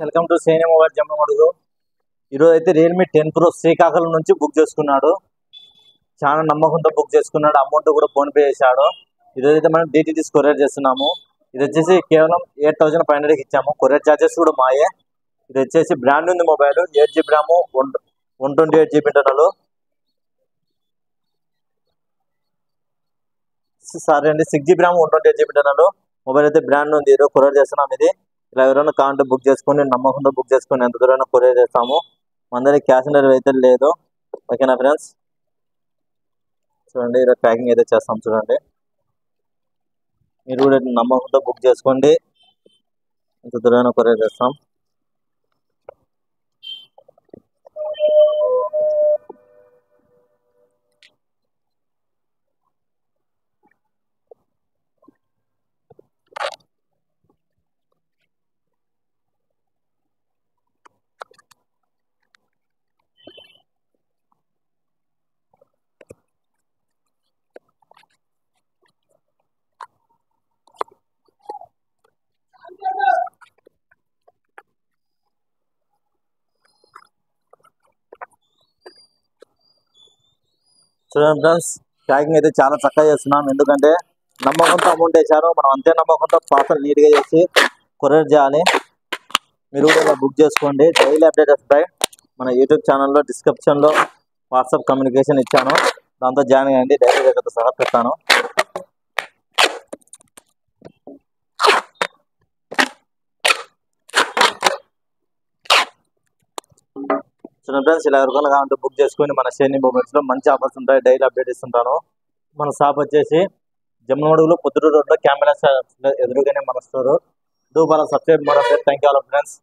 Welcome to సేని mobile జమ్మడుగు. ఈరోజు అయితే రియల్మీ 10 Pro శ్రీకాకుళం నుంచి బుక్ చేసుకున్నాడు. చాలా నమ్మకంతో బుక్ చేసుకున్నాడు. అమౌంట్ కూడా ఫోన్ పే చేశాడు. ఈరోజు అయితే మనం DTDC కొరియర్ చేస్తున్నాము. ఇది వచ్చేసి కేవలం 8,500కి ఇచ్చాము. కొరియర్ చార్జెస్ కూడా మాయే. ఇది వచ్చేసి బ్రాండ్ ఉంది mobile, 8GB RAM, 128GB internal. Sorry అండి, 6GB RAM, 128GB internal. Mobile అయితే బ్రాండ్ ఉంది. ఈరోజు కొరియర్ చేస్తున్నాం. ఇది ఇలా ఎవరైనా కాంటే బుక్ చేసుకొని నమ్మకంతో బుక్ చేసుకొని ఎంత దూరైనా కొరియర్ చేస్తాము. మన దగ్గర క్యాష్ ఆన్ డెలివరీ అయితే లేదు. ఓకేనా ఫ్రెండ్స్, చూడండి ఈరోజు ప్యాకింగ్ అయితే చేస్తాం. చూడండి, మీరు కూడా నమ్మకంతో బుక్ చేసుకోండి, ఎంత దూరైనా కొరియర్ చేస్తాం. చూడండి ఫ్రెండ్స్, ప్యాకింగ్ అయితే చాలా చక్కగా చేస్తున్నాం. ఎందుకంటే నమ్మకంతో అమౌంట్ వేశారు, మనం అంతే నమ్మకంతో పార్సల్ నీట్గా చేసి కొరియర్ చేయాలి. మీరు కూడా ఇలా బుక్ చేసుకోండి. డైలీ అప్డేట్ వస్తాయి. మన యూట్యూబ్ ఛానల్లో డిస్క్రిప్షన్లో వాట్సాప్ కమ్యూనికేషన్ ఇచ్చాను, దాంతో జాయిన్ అయ్యండి. డైలీ రేట్లతో సహా పెడతాను. చూడండి ఫ్రెండ్స్, ఇలా ఎవరికైనా కావాలంటే బుక్ చేసుకొని మన షేర్ని మొబైల్స్లో మంచి ఆఫర్స్ ఉంటాయి. డైలీ అప్డేట్ ఇస్తుంటాను. మన షాప్ వచ్చేసి జమ్మడుగులో పొద్దుటూరు రోడ్లో కెమెరా ఎదురుగానే మన store. Do follow subscribe more update. Thank you all friends.